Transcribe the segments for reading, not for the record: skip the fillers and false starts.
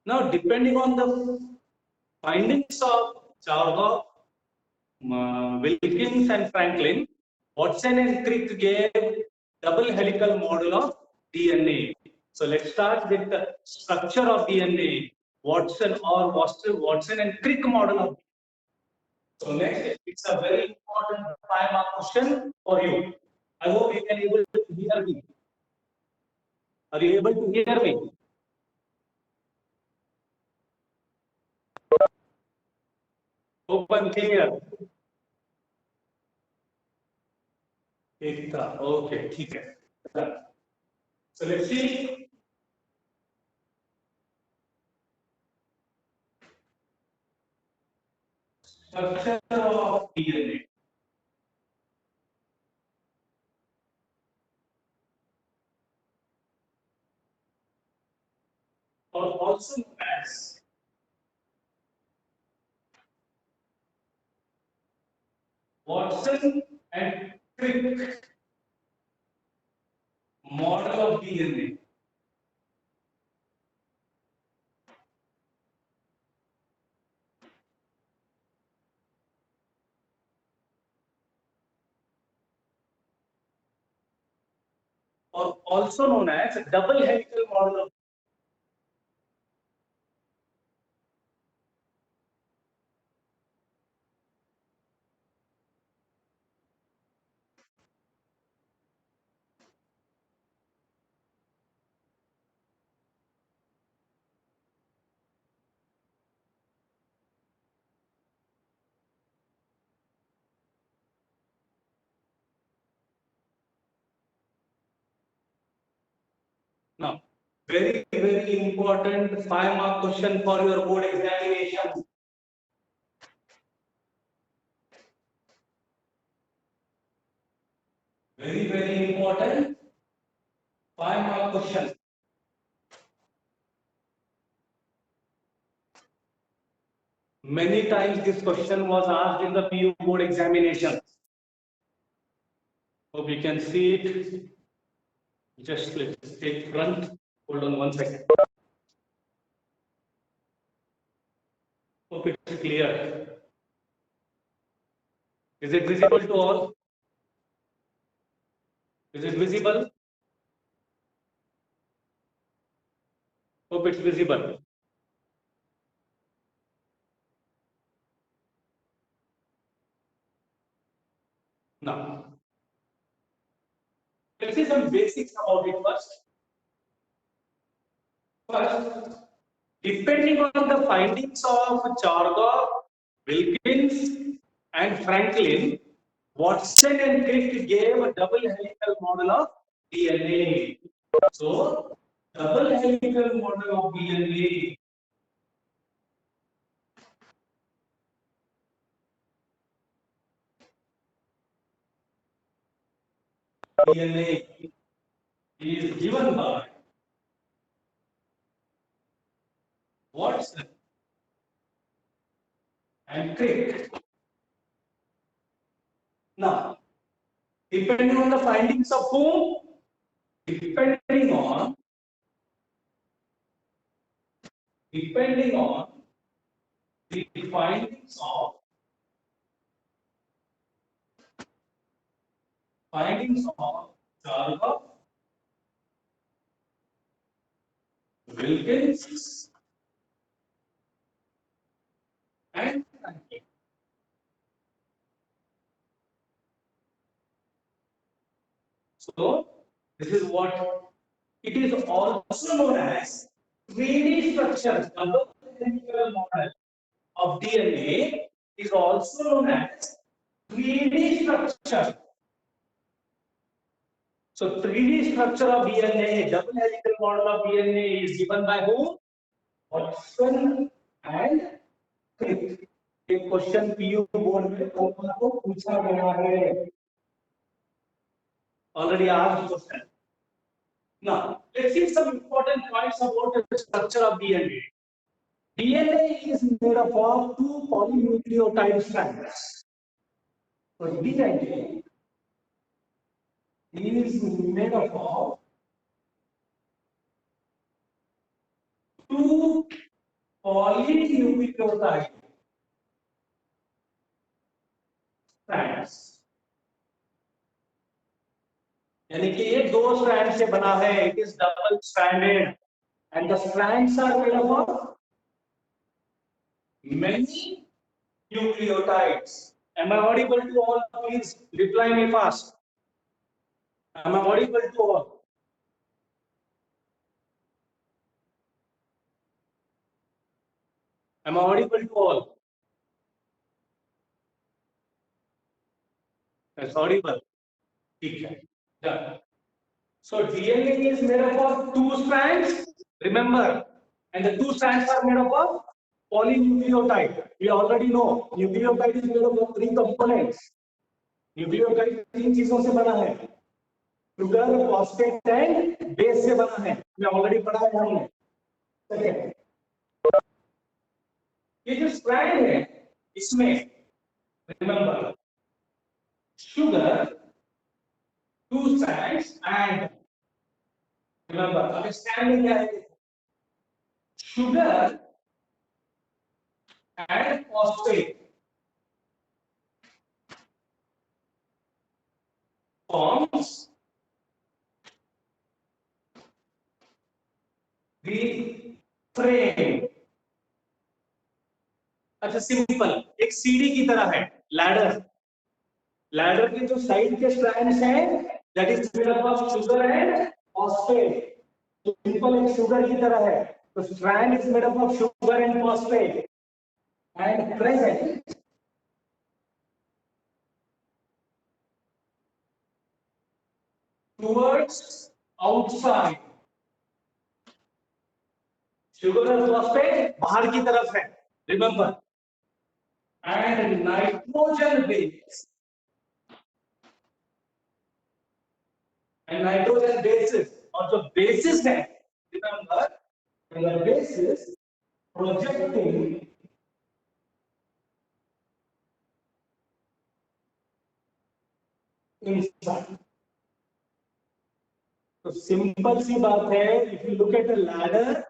Now, depending on the findings of Chargaff, Wilkins and Franklin, Watson and Crick gave double helical model of DNA. So let's start with the structure of DNA. Watson and Crick model of DNA. So next, it's a very important 5-mark question for you. I hope you can able to hear me. Are you able to hear me? Hope I'm clear. Okay, ठीक है. So let's see. Structure of DNA. Or also known as Watson and Crick model of DNA. Or also known as double helical model of. Now, very important 5-mark question for your board examination. Very important 5-mark question. Many times this question was asked in the PU board examination. Hope you can see it. Just let's take front. Hold on 1 second. Hope it's clear. Is it visible to all? Is it visible? Hope it's visible. Now, let's see some basics about it first. First, depending on the findings of Chargaff, Wilkins, and Franklin, Watson and Crick gave a double helical model of DNA. So, double helical model of DNA. DNA is given by Watson and Crick. Now, depending on the findings of whom? Depending on the findings of Chargaff, Wilkins, and Franklin. So, this is what it is also known as 3D structure. Double helical model of DNA is also known as 3D structure. So 3D structure of DNA, double helical model of DNA is given by whom? Watson and Crick. एक question PU board में को पूछा गया है. Already asked question. Now, let's see some important points about the structure of DNA. DNA is made up of 2 polynucleotide strands. So DNA is made up of 2 polynucleotide strands, यानी कि ये दो strand से बना है. It is double stranded and the strands are made up of many nucleotides. Am I audible to all? Please reply me fast. Am I audible to all? Am I audible to all? That's audible. Okay. Done. So DNA is made up of two strands. Remember, and the two strands are made up of polynucleotide. We already know nucleotide is made up of three components. Nucleotide तीन चीजों से बना है. Sugar, phosphate and base से बना है. मैं already पढ़ा है हमने. सेकेंड, ये जो स्ट्रैंड है इसमें remember sugar, two strands, and remember अब स्ट्रैंड में क्या है? Sugar and phosphate forms the frame. अच्छा सिंपल, एक सीढ़ी की तरह है. लैडर, लैडर के जो साइड के स्ट्रैंड्स हैं that is made up of sugar and phosphate. Simple एक शुगर की तरह है. तो strand is made up of sugar and phosphate and present towards outside. Sugar और फॉस्फेट बाहर की तरफ है. Remember, and nitrogen base and nitrogen bases. और जो बेसिस है remember the basis projecting inside. तो सिंपल सी बात है. If you look at a ladder,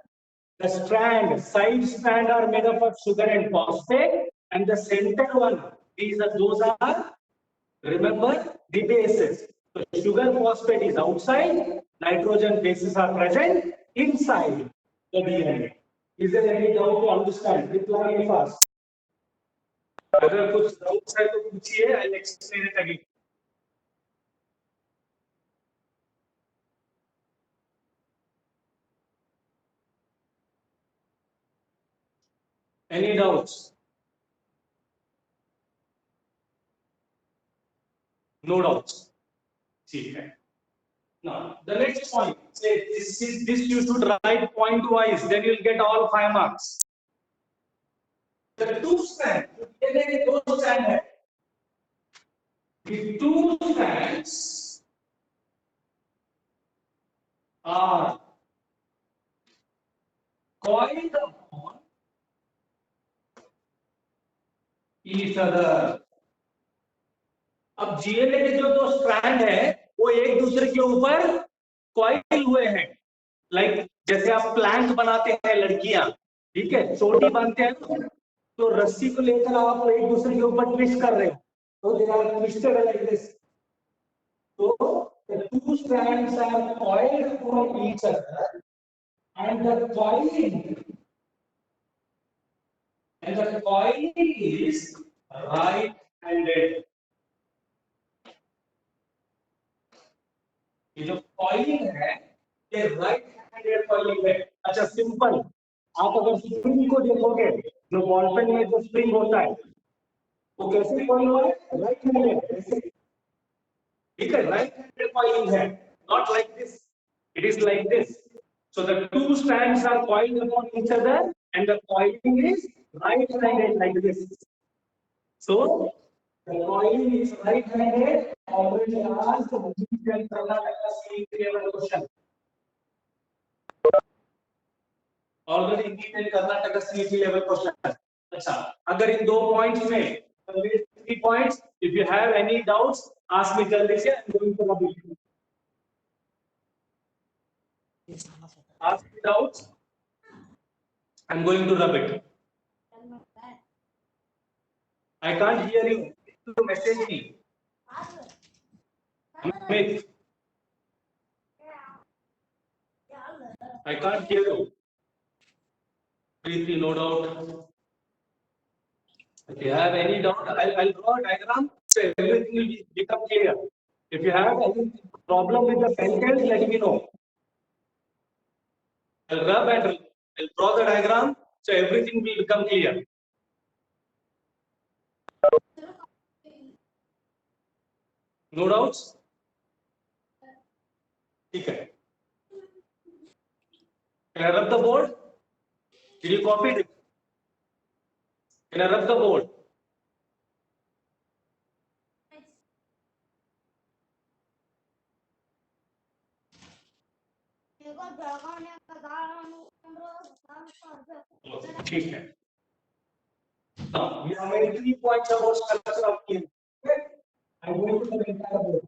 the strand, side strand are made up of sugar and phosphate, and the center one, those are, remember, the bases. So sugar, phosphate is outside, nitrogen bases are present inside the DNA. Is there any doubt to understand? Reply me fast. अगर कुछ doubts है तो पूछिए. I'll explain it again. Any doubts? No doubts. ठीक है. Now the next point. Say this you should write point wise. Then you'll get all 5 marks. The two strands. ये दो strand है. The two strands are coiled upon each other. अब GNA के जो दो strand है वो एक दूसरे के ऊपर कॉइल हुए हैं. लाइक जैसे आप प्लैंक बनाते हैं लड़कियां, ठीक है, चोटी बांधते हैं तो रस्सी को लेकर आप एक दूसरे के ऊपर ट्विस्ट कर रहे हो. तो they are twisted like this. तो the two strands are coiled upon each other and the coiling is right-handed. ये जो कॉइलिंग है ये राइट हैंडेड कॉइलिंग है. अच्छा सिंपल, आप अगर स्प्रिंग को देखोगे, जो बॉल पेन में जो स्प्रिंग होता है वो कैसे कॉइल हुआ है? Right handed. ठीक है, राइट हैंडेड कॉइलिंग है. Not like this, it is like this. So the two strands are coiled upon each other and the coiling is right handed like this. So the coiling is right-handed. Already asked the Indian Karnataka CET level question. Already Indian Karnataka CET level question. अच्छा, अगर इन दो points में 3 points, if you have any doubts, ask me जल्दी से. I'm going to repeat. Ask me doubts. I'm going to rub it. I can't hear you. You message me. Amit, I can't hear you. Please, no doubt. If you have any doubt, I'll draw a diagram so everything will become clear. If you have any problem with the sentence, let me know. I'll rub and I'll draw the diagram so everything will become clear. No doubts? Okay. Can I rub the board? Did you copy it? Can I rub the board? ठीक है. Now we have made 3 points about structure of game. Okay? I'm going to the entire board.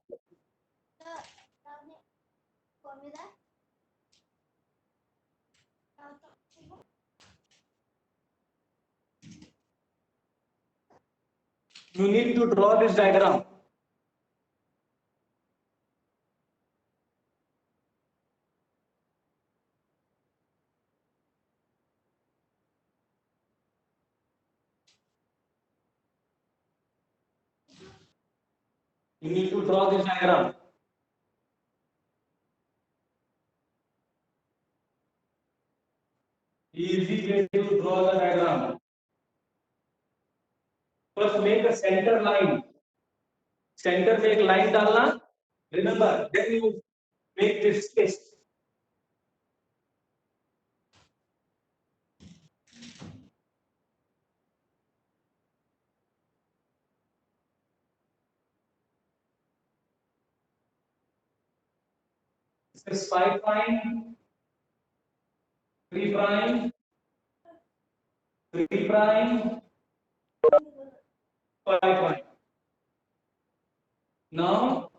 You need to draw this diagram. You need to draw this diagram. Easy way to draw the diagram. First make a center line. Center में एक line डालना. Remember, then you make this space. This is 5 prime, 3 prime, 3 prime, 5 prime. Now,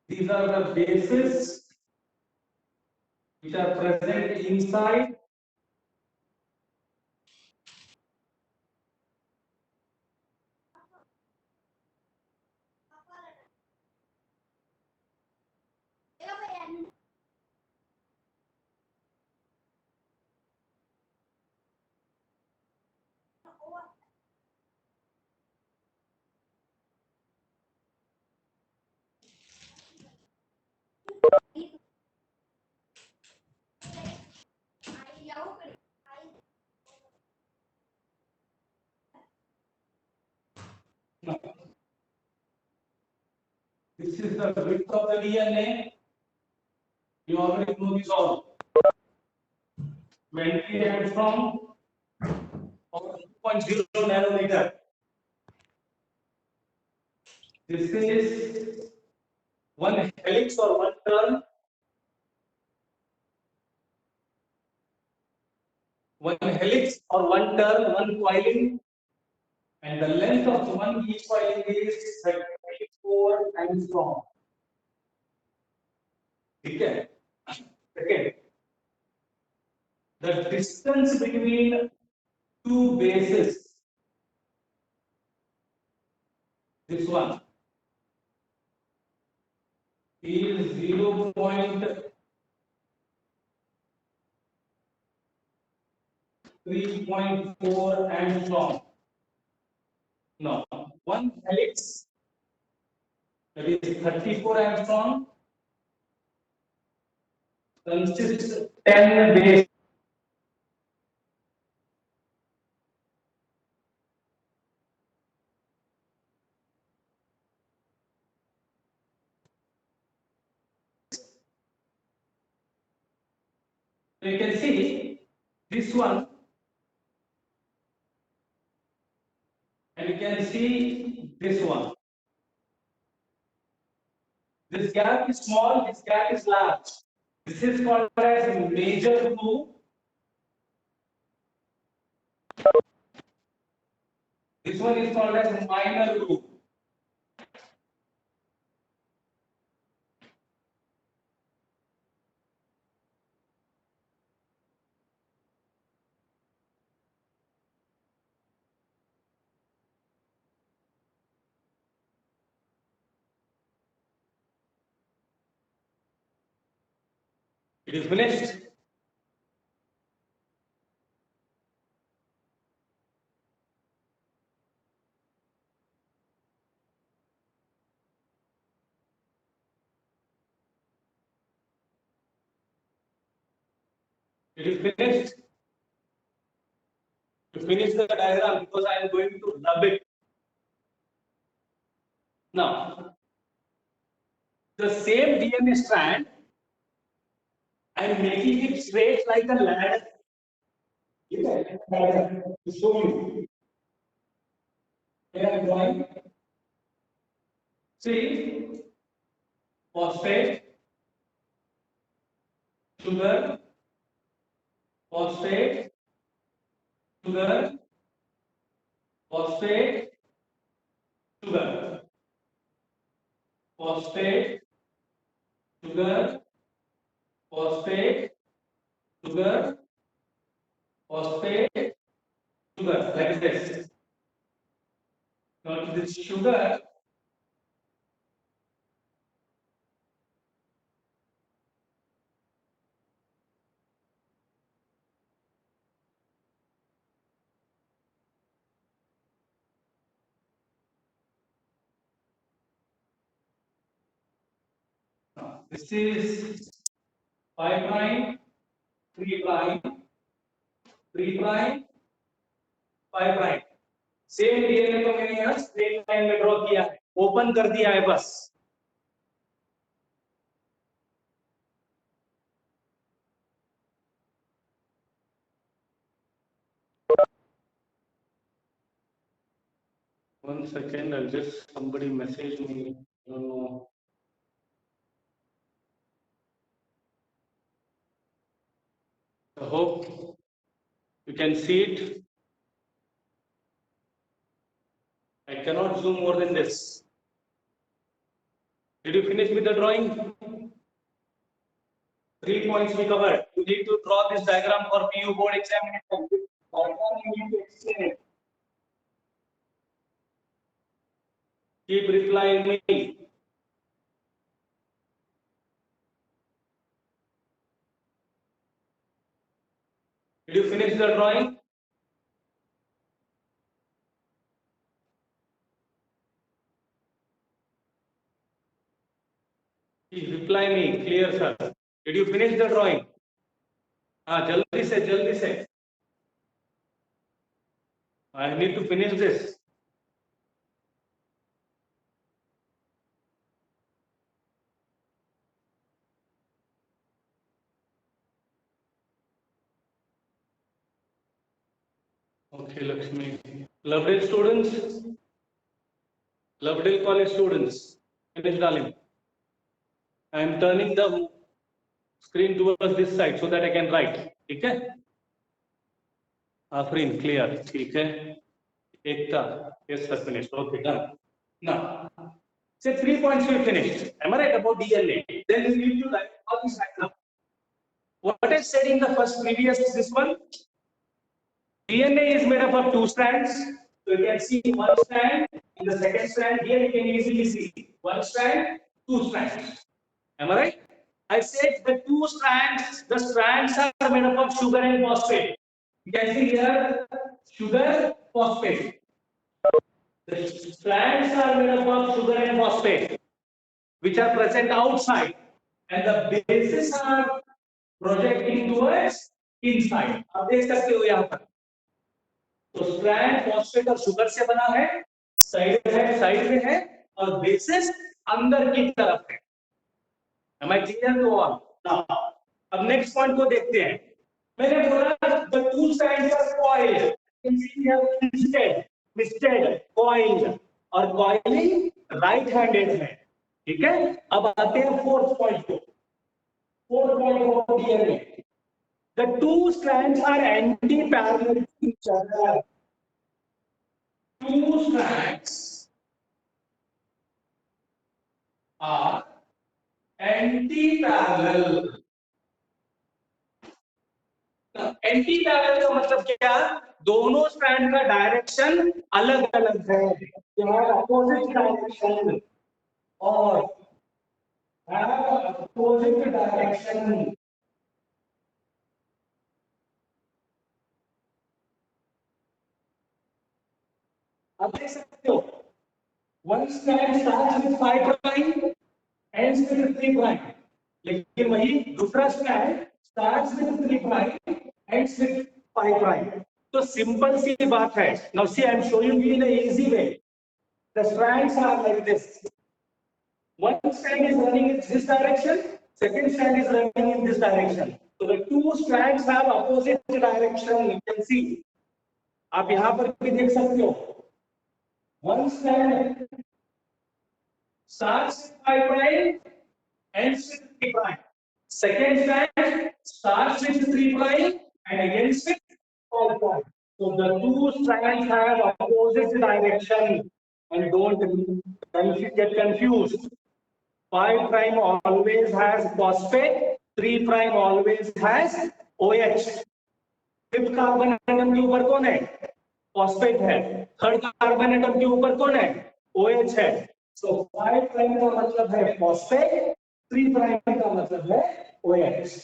these are the bases which are present inside this is the width of the DNA. You already know this all. 20 angstrom or 2.0 nanometer. This is one helix or one turn. One helix or one turn, one coiling. And the length of one each coiling is 34 angstrom. Okay. Second, the distance between two bases, this one, is 0.3.4 angstrom. No, one helix, that is 34 angstrom, consists 10 bases. So you can see this one, and you can see this one. This gap is small, this gap is large. This is called as major groove. This one is called as minor groove. It is finished. It is finished. To finish the diagram, because I am going to rub it. Now, the same DNA strand, I am making it straight like a ladder. To show you. Here I am drawing. See, phosphate, sugar, phosphate, sugar, phosphate, sugar, phosphate, sugar, phosphate, sugar, phosphate, sugar, like this. Now this sugar, this is 5 prime, 3 prime, 3 prime, 5 prime. Same DNA को मैंने यहाँ straight line में draw किया है, open कर दिया है बस. One second, I'll just somebody message me. I don't know. I hope you can see it. I cannot zoom more than this. Did you finish with the drawing? 3 points we covered. You need to draw this diagram for PU board examination. You need to explain it. Keep replying me. Did you finish the drawing? Please reply me, clear sir. Did you finish the drawing? हाँ जल्दी से. I need to finish this. Okay, Lakshmi. Lovedale students, Lovedale College students, finish darling. I am turning the screen towards this side so that I can write. ठीक है? Afrin, clear. ठीक है? Ekta, yes sir, finished. Okay, done. Now, say 3 points we finished. Am I right about DNA? Then we need to write all this diagram. What I said in the first previous this one, DNA is made up of 2 strands. So you can see 1 strand. In the second strand here you can easily see 1 strand, 2 strands. Am I right? I said the 2 strands, the strands are made up of sugar and phosphate. You can see here sugar, phosphate. The strands are made up of sugar and phosphate, which are present outside, and the bases are projecting towards inside. आप देख सकते हो यहाँ पर. तो strand phosphate और sugar से बना है, साइड में है, और बेसिस अंदर की तरफ है. Am I clear to all? Now, अब नेक्स्ट पॉइंट को देखते हैं. मैंने बोला the 2 strands are coiled. You can see here twisted, coiled, और coiling right handed है. ठीक है? अब आते हैं फोर्थ पॉइंट को. फोर्थ पॉइंट को DNA. The 2 strands are anti-parallel to each other. 2 strands are anti-parallel. Anti-parallel का मतलब क्या? दोनों स्ट्रैंड का डायरेक्शन अलग अलग है. अपोजिट डायरेक्शन और अपोजिट डायरेक्शन. अब देख सकते हो one strand starts with 5 prime ends with 3 prime, लेकिन वही दूसरा strand starts with 3 prime ends with 5 prime. तो सिंपल सी बात है. Now see, I am showing you in an easy way. The strands are like this. One strand is running in this direction, second strand is running in this direction. So the two strands have opposite direction. You can see. आप यहाँ पर भी देख सकते हो. One strand starts with 5 prime, ends with 3 prime. Second strand starts with 3 prime and ends with 5 prime. So the two strands have opposite direction, and don't get confused. 5 prime always has phosphate, 3 prime always has OH. Fifth carbon atom के ऊपर कौन है? Phosphate है. Third carbon atom के ऊपर कौन है? OH है. सो 5 प्राइम का मतलब है फॉस्फेट, 3 प्राइम का मतलब है OH.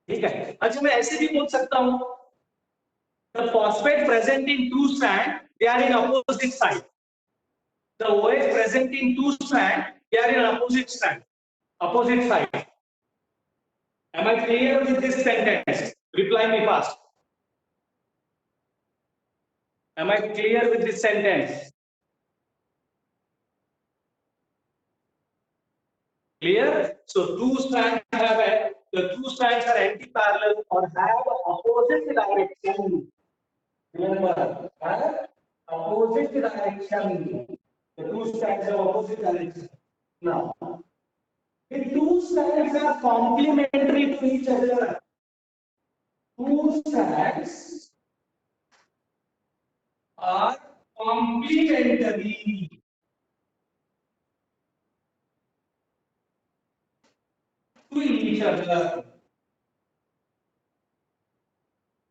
ठीक है. अच्छा, मैं ऐसे भी बोल सकता हूं, the phosphate present in two strand, they are in opposite side. The OH present in two strand, they are in opposite side. Am I clear with this sentence? Reply me fast. Am I clear with this sentence? Clear? So two strands are anti-parallel or have opposite direction. Remember, have opposite direction. The two strands have opposite direction. Now, the two strands are complementary to each other. Two strands are complementary to each other.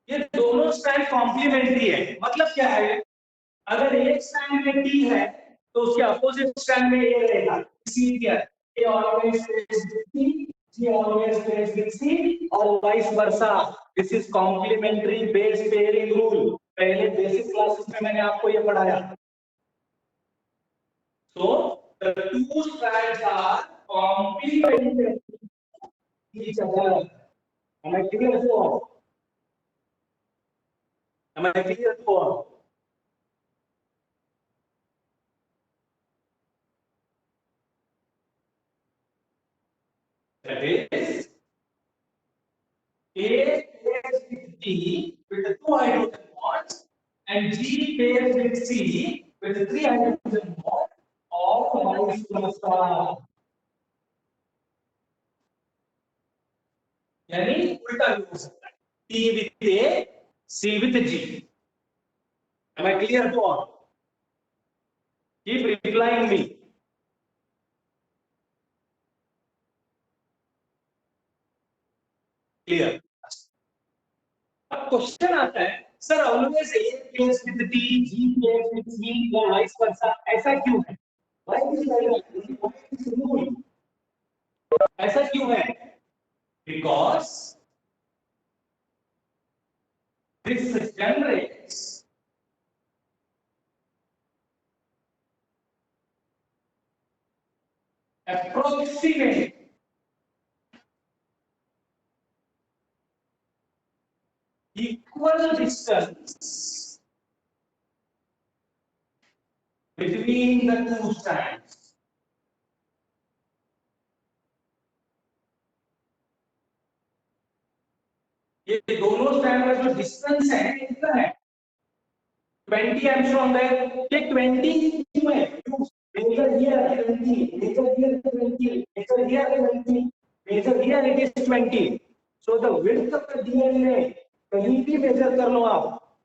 ये दोनों strand complementary है. मतलब क्या है? अगर एक strand में T है तो उसके अपोजिट स्ट्रैंड में A रहेगा. C here. A always stays with T, G always stays with C, और vice versa. This is complementary base pairing rule. पहले बेसिक क्लासेस में मैंने आपको ये पढ़ाया. So the two strands are complementary to each other. Am I clear to all? Am I clear to all? That is, A pairs with T with the 2 hydrogen bonds, and G pairs with C with the 3 hydrogen bonds, or vice versa. यानी उल्टा भी हो सकता है. T with A, C with G. Am I clear to all? Keep replying me. Clear? अब question आता है, sir always A pairs with T, G pairs with C or vice versa. ऐसा क्यों है? Why this rule? ऐसा क्यों है? Because this generates approximate equal distance between the two strands. ये दोनों स्ट्रैंड का जो डिस्टेंस है कितना है? 20 एंगस्ट्रॉम है. ये 20 क्यों है? Measure here 20, measure here 20, measure here 20, measure here it is 20. So the width of the DNA कहीं भी मेजर कर लो आप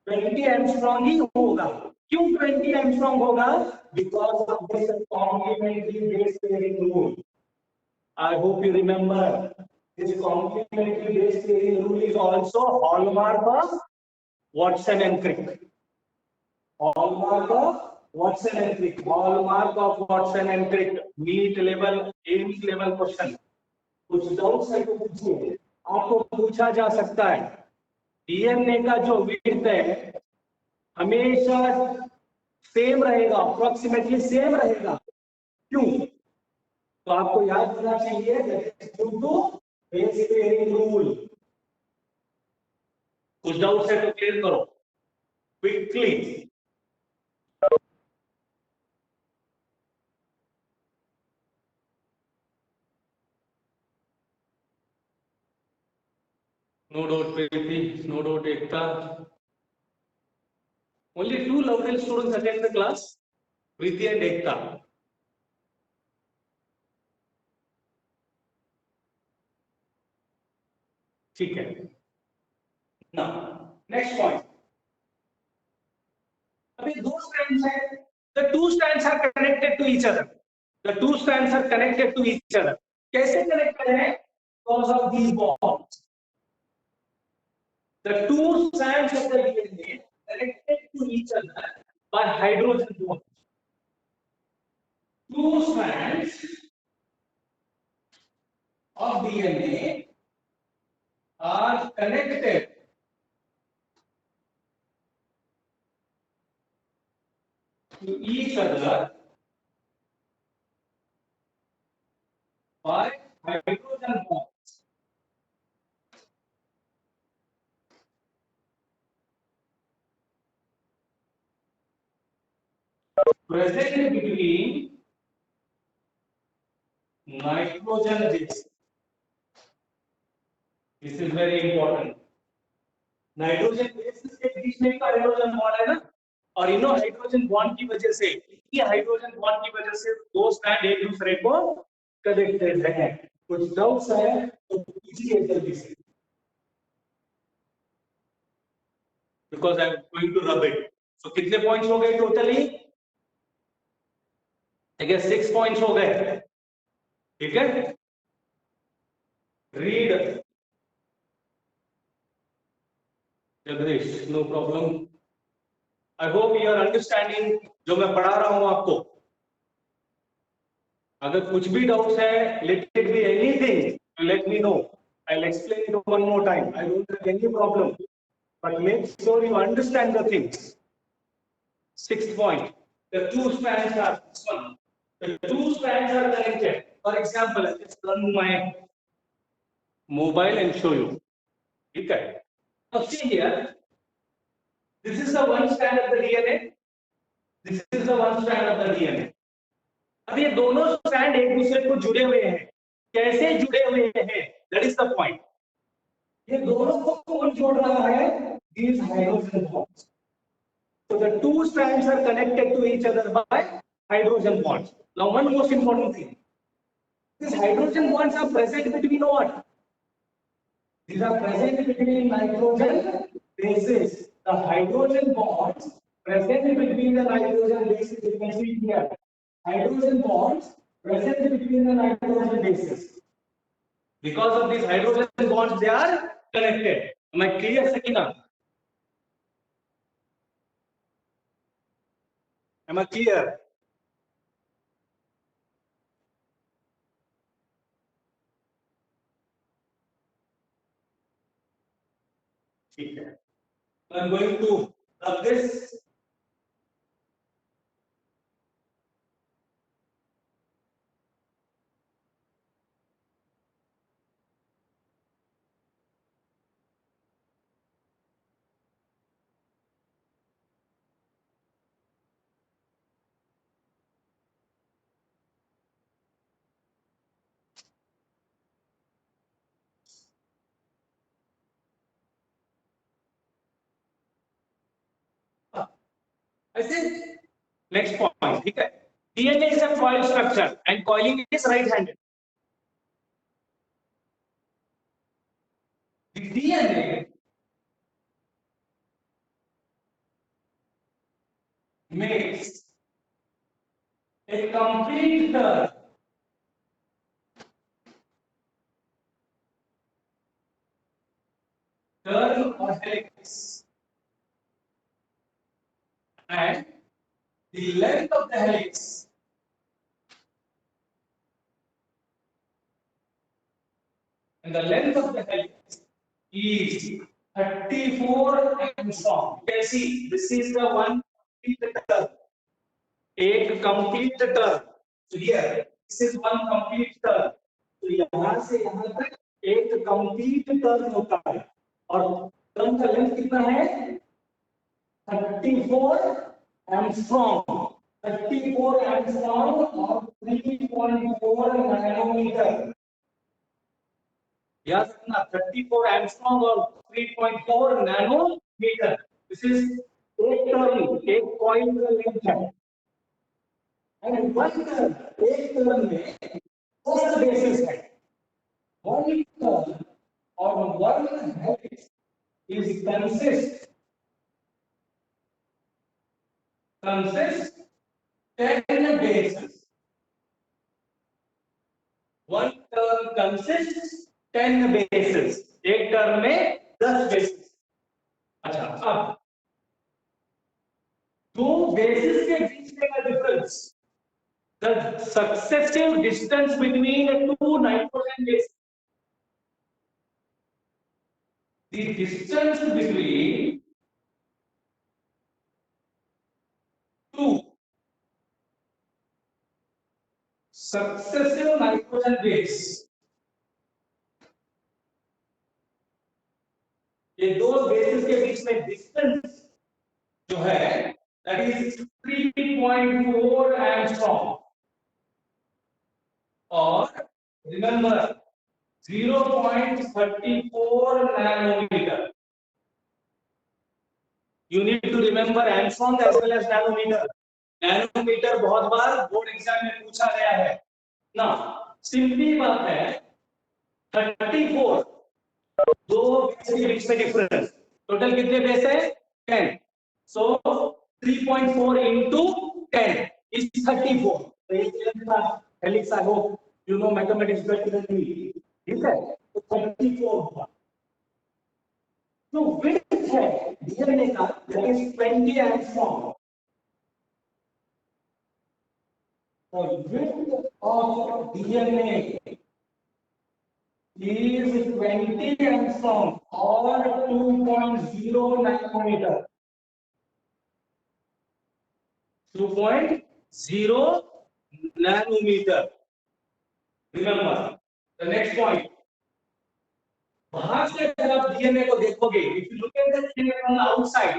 20 एंगस्ट्रॉम ही होगा. क्यों 20 एंगस्ट्रॉम होगा? Because of this complementary base pairing rule. I hope you remember. This complementary base pairing rule is also hallmark of Watson and Crick. Hallmark of Watson and Crick. Hallmark of Watson and Crick. NEET level, AIMS level question. कुछ doubts है तो पूछिए. आपको पूछा जा सकता है. DNA का जो विड्थ है हमेशा सेम रहेगा, अप्रोक्सीमेटली सेम रहेगा। क्यों? तो आपको याद होना चाहिए due to base pairing rule. कुछ डाउट है तो क्लियर करो quickly. No doubt, Preeti. No doubt, Ekta. Only two Lovefield students attend the class, Preeti and Ekta. ठीक है. Now, next point. अभी दो strands हैं. The two strands are connected to each other. The two strands are connected to each other. कैसे connected हैं? Because of these bonds. The two strands of the DNA connected to each other by hydrogen bonds. Two strands of DNA are connected to each other by hydrogen bonds. Present between nitrogen base. This is very important. Nitrogen bases के बीच में का hydrogen bond है ना, और इन hydrogen bond की वजह से, ये हाइड्रोजन बॉन्ड की वजह से दो स्ट्रैंड एक दूसरे को कनेक्टेड है। कुछ डाउट्स है तो कीजिए जल्दी से, because I am going to rub it. So कितने पॉइंट्स हो गए टोटली? ठीक है, 6 पॉइंट्स हो गए। ठीक है, read Jagdish, no problem. I hope you are understanding जो मैं पढ़ा रहा हूं आपको। अगर कुछ भी डाउट्स है, let it be anything, let me know. I'll explain it one more time. I don't have any problem, but make sure you understand the things. Sixth point, the two strands are this one. The two strands are connected. For example, I'll just run my mobile and show you. Okay. Now see here, this is the one strand of the DNA. This is the one strand of the DNA. अब ये दोनों strand एक दूसरे को जुड़े हुए हैं। कैसे जुड़े हुए हैं? That is the point. ये दोनों को कौन जोड़ रहा है? These hydrogen bonds. So the two strands are connected to each other by hydrogen bonds. Now one most important thing. These hydrogen bonds are present between what? These are present between nitrogen bases. The hydrogen bonds present between the nitrogen bases, you can see here. Hydrogen bonds present between the nitrogen bases. Because of these hydrogen bonds, they are connected. Am I clear, Sakina? Am I clear? Okay. I'm going to rub this. I said next point. Okay. DNA is a coil structure and coiling is right-handed. The DNA makes a complete turn or helix, and the length of the helix is 34 angstrom. You can see this is the one turn. एक complete turn, तो here this is one complete turn, तो यहां से यहां तक एक complete turn होता है और टर्न का लेंथ कितना है 34 एंगस्ट्रॉम, 34 एंगस्ट्रॉम और 3.4 नैनोमीटर, याद रखना 34 एंगस्ट्रॉम और 3.4 नैनोमीटर, दिस इज एक टर्न, एक कॉइल का लेंथ है। एंड वन टर्न, एक टर्न में फर्स्ट बेसिस है, वन टर्न और one helix is consist 10 bases, one turn consists 10 bases, एक टर्न में 10 बेसिस। अच्छा, अब दो बेसिस के बीच में का difference, the successive distance between two nitrogen bases, the distance between two successive nitrogen base, ये दो बेसिस के बीच में डिस्टेंस जो है that is 3.4 angstrom और remember 0.34 nanometer. You need to remember angstrom as well as nanometer. Nanometer बहुत बार board exam में पूछा गया है ना, सिंपली बात है 34 दो बेस के बीच में डिफरेंस, टोटल कितने बेस है 10, so 3.4 into 10 is 34, तो ये helix, I hope you know mathematics better than me, ठीक है, तो 34 होगा। तो विड्थ है डीएनए का that is 20 angstrom, the width of DNA is 20 angstrom or 2.0 nanometer. 2.0 nanometer. Remember the next point. बाहर से अगर आप DNA को देखोगे, if you look at the DNA from the outside,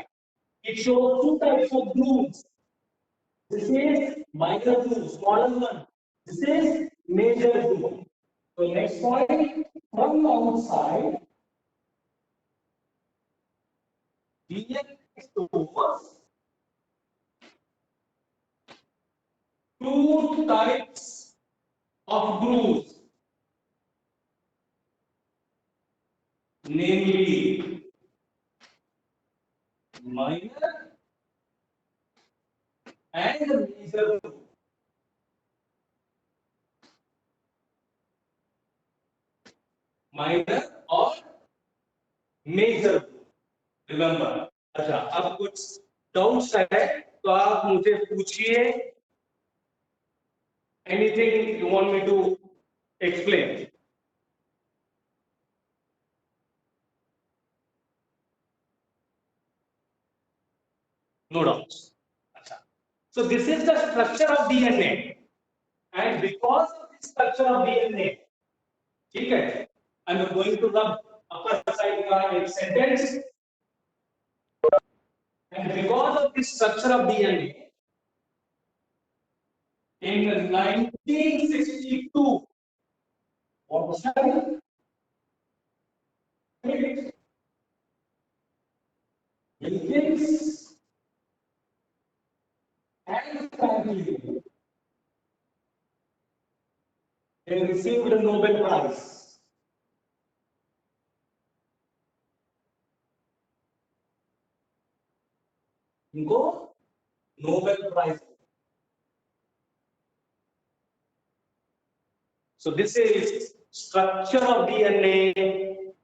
it shows two types of grooves. This is minor groove, smaller one. This is major groove. So next point, from the outside, DNA stores two types of grooves, namely minor and major groove. Minor और major, remember. अच्छा, अब कुछ doubts है तो आप मुझे पूछिए, anything you want me to explain. No doubts. अच्छा, so this is the structure of DNA and because of the structure of DNA, ठीक है, I am going to rub upper side का एक sentence, and because of the structure of DNA, in 1962, what was happening? Wilkins and Franklin, they received a Nobel Prize. इनको Nobel Prize. So this is structure of DNA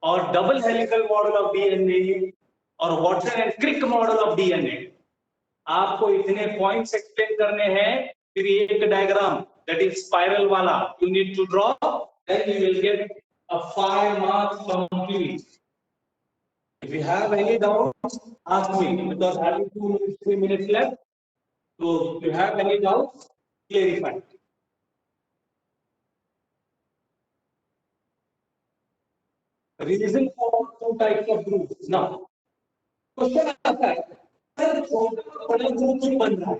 or double helical model of DNA or Watson and Crick model of DNA. आपको इतने points explain करने हैं, फिर एक diagram that is spiral वाला you need to draw, then you will get a 5 marks complete. If you have any doubts, ask me because I have 2 minutes, 3 minutes left. So, if you have any doubts, clarify. Reason for two types of groups. Now, question आता है sir छोटा और बड़ा group क्यों बन रहा है?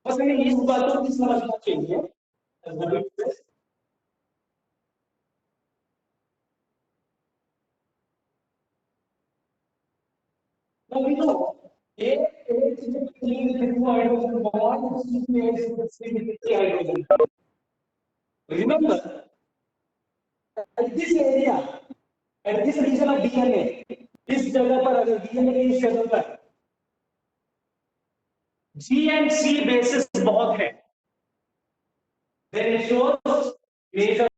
बस हमें इस बातों की समझना चाहिए. Now we know A is between two hydrogen bonds, C is between three hydrogen. Remember, at this area, at this region of DNA, इस जगह पर अगर DNA की इस जगह पर G and C bases बहुत है, then it shows major